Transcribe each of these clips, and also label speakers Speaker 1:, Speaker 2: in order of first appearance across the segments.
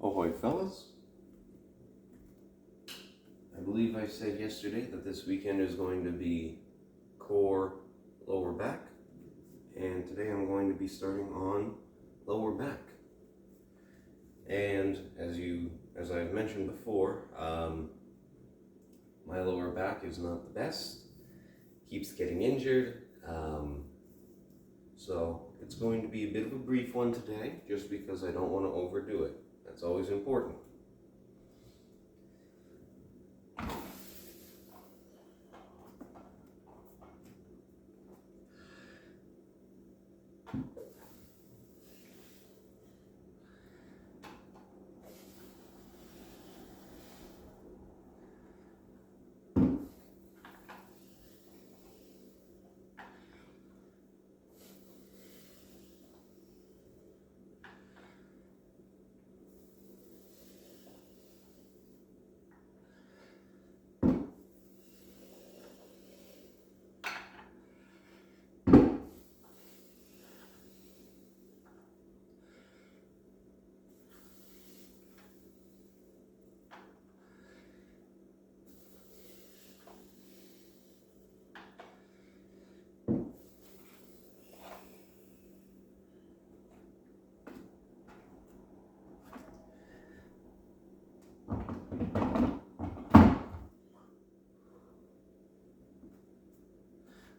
Speaker 1: Ahoy, fellas. I believe I said yesterday that this weekend is going to be core lower back, and today I'm going to be starting on lower back. And as I've mentioned before, my lower back is not the best, keeps getting injured, so it's going to be a bit of a brief one today, just because I don't want to overdo it. That's always important.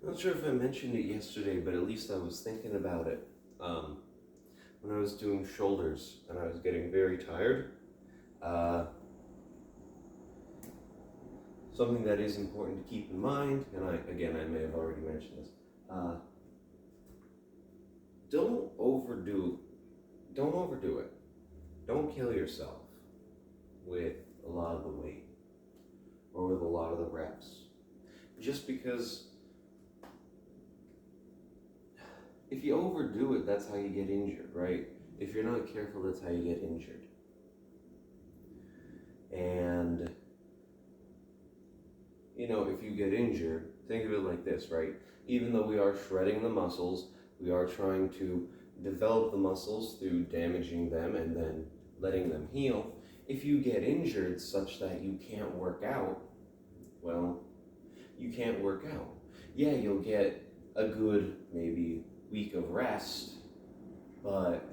Speaker 1: I'm not sure if I mentioned it yesterday, but at least I was thinking about it when I was doing shoulders and I was getting very tired. Something that is important to keep in mind, and I may have already mentioned this, don't overdo it. Don't kill yourself with a lot of the weight or with a lot of the reps. Just because if you overdo it, that's how you get injured, right? If you're not careful, that's how you get injured. And, if you get injured, think of it like this, right? Even though we are shredding the muscles, we are trying to develop the muscles through damaging them and then letting them heal. If you get injured such that you can't work out, well, you can't work out. Yeah, you'll get a good, maybe, week of rest, but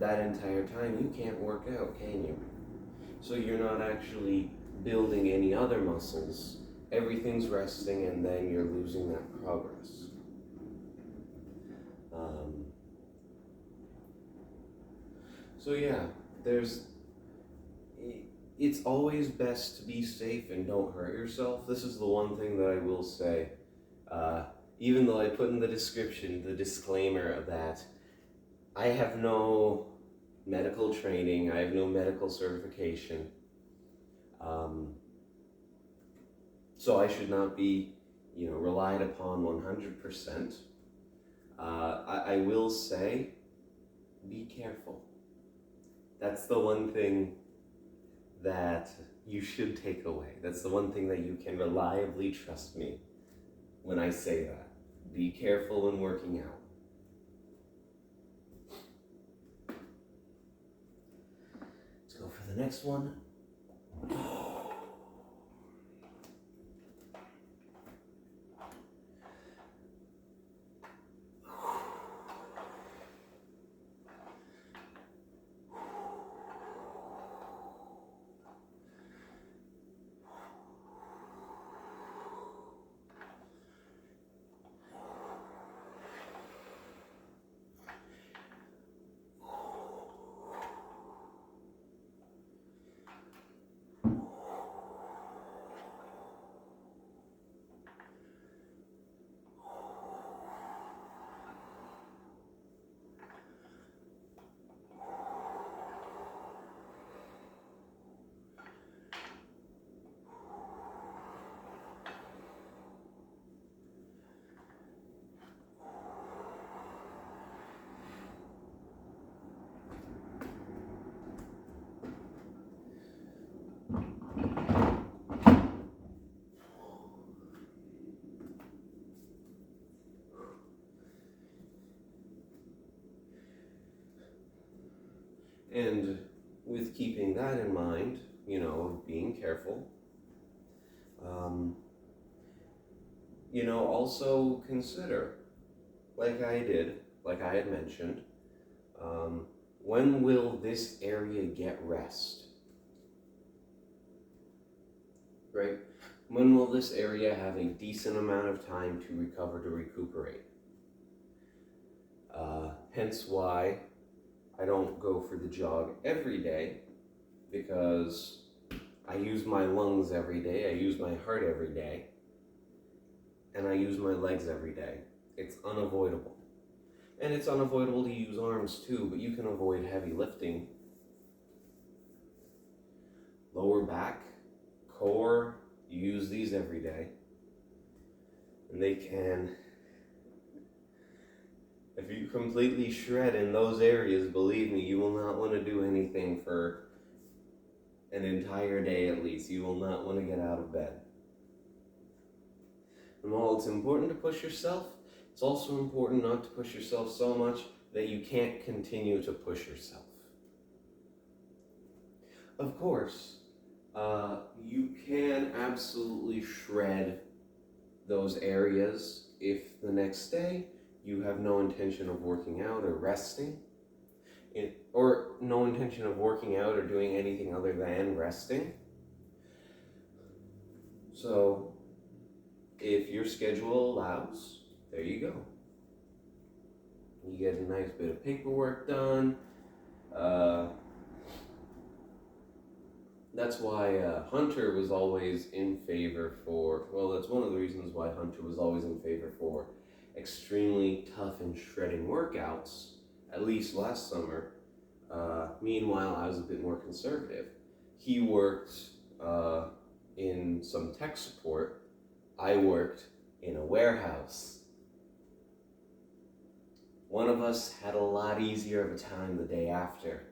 Speaker 1: that entire time you can't work out, can you? So you're not actually building any other muscles. Everything's resting, and then you're losing that progress. So yeah, it's always best to be safe and don't hurt yourself. This is the one thing that I will say. Even though I put in the description the disclaimer that I have no medical training, I have no medical certification, so I should not be, relied upon 100%. I will say, be careful. That's the one thing that you should take away. That's the one thing that you can reliably trust me when I say that. Be careful when working out. Let's go for the next one. And with keeping that in mind, being careful, also consider, like I had mentioned, when will this area get rest? Right? When will this area have a decent amount of time to recover, to recuperate? Hence why I don't go for the jog every day, because I use my lungs every day, I use my heart every day, and I use my legs every day. It's unavoidable. And it's unavoidable to use arms too, but you can avoid heavy lifting. Lower back, core, you use these every day. And they can, if you completely shred in those areas, believe me, you will not want to do anything for an entire day at least. You will not want to get out of bed. And while it's important to push yourself, it's also important not to push yourself so much that you can't continue to push yourself. Of course, you can absolutely shred those areas if the next day you have no intention of working out or resting, or no intention of working out or doing anything other than resting. So if your schedule allows, there you go. You get a nice bit of paperwork done. That's why Hunter was always in favor for, that's one of the reasons why Hunter was always in favor for extremely tough and shredding workouts, at least last summer. Meanwhile, I was a bit more conservative. He worked in some tech support. I worked in a warehouse. One of us had a lot easier of a time the day after.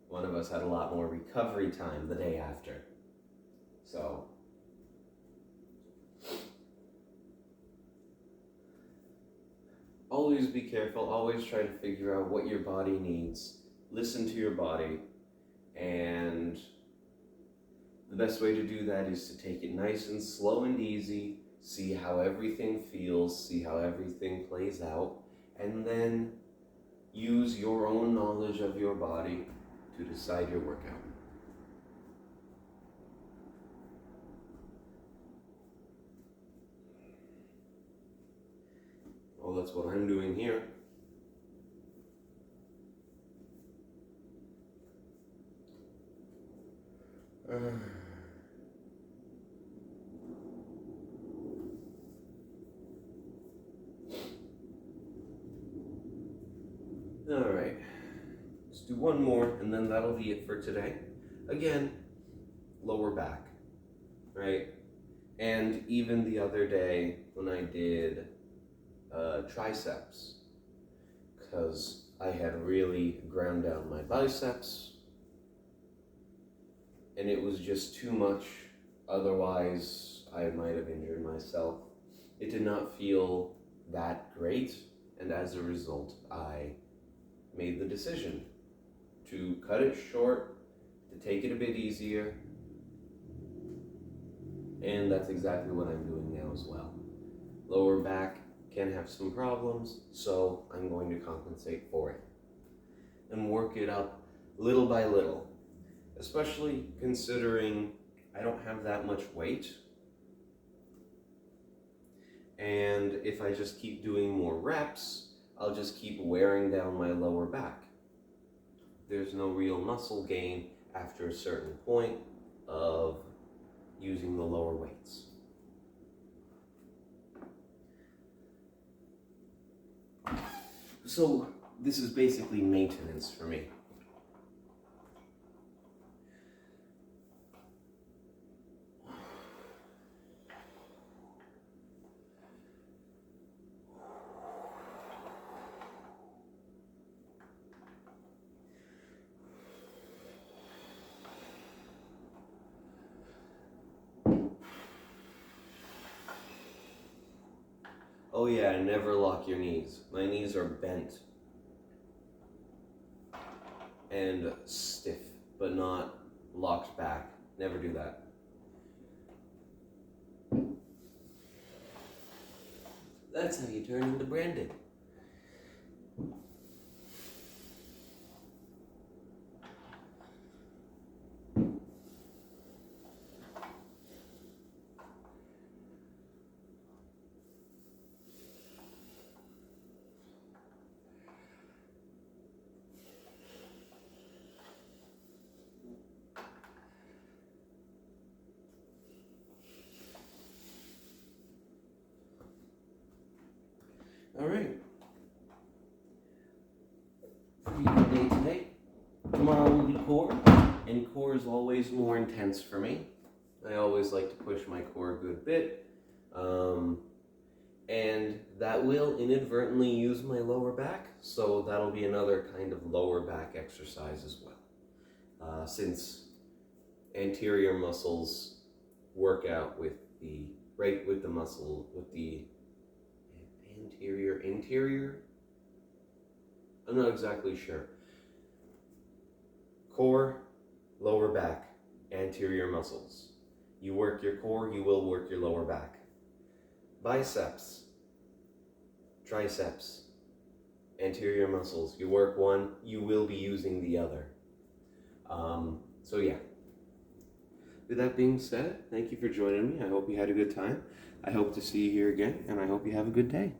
Speaker 1: One of us had a lot more recovery time the day after. So, always be careful. Always try to figure out what your body needs. Listen to your body. And the best way to do that is to take it nice and slow and easy. See how everything feels. See how everything plays out. And then use your own knowledge of your body to decide your workout. Well, that's what I'm doing here. Alright, let's do one more and then that'll be it for today. Again, lower back, right? And even the other day when I did triceps, because I had really ground down my biceps and it was just too much, otherwise I might have injured myself. It did not feel that great, and as a result I made the decision to cut it short, to take it a bit easier, and that's exactly what I'm doing now as well. Lower back can have some problems, so I'm going to compensate for it and work it up little by little, especially considering I don't have that much weight, and if I just keep doing more reps, I'll just keep wearing down my lower back. There's no real muscle gain after a certain point of using the lower weights. So this is basically maintenance for me. Oh yeah, never lock your knees. My knees are bent. and stiff, but not locked back. Never do that. That's how you turn into Brandon. All right. Pretty good day today. Tomorrow will be core, and core is always more intense for me. I always like to push my core a good bit. And that will inadvertently use my lower back, so that'll be another kind of lower back exercise as well. Since anterior muscles work out with the muscle, with the interior? I'm not exactly sure. Core, lower back, anterior muscles. You work your core, you will work your lower back. Biceps, triceps, anterior muscles. You work one, you will be using the other. So yeah. With that being said, thank you for joining me. I hope you had a good time. I hope to see you here again, and I hope you have a good day.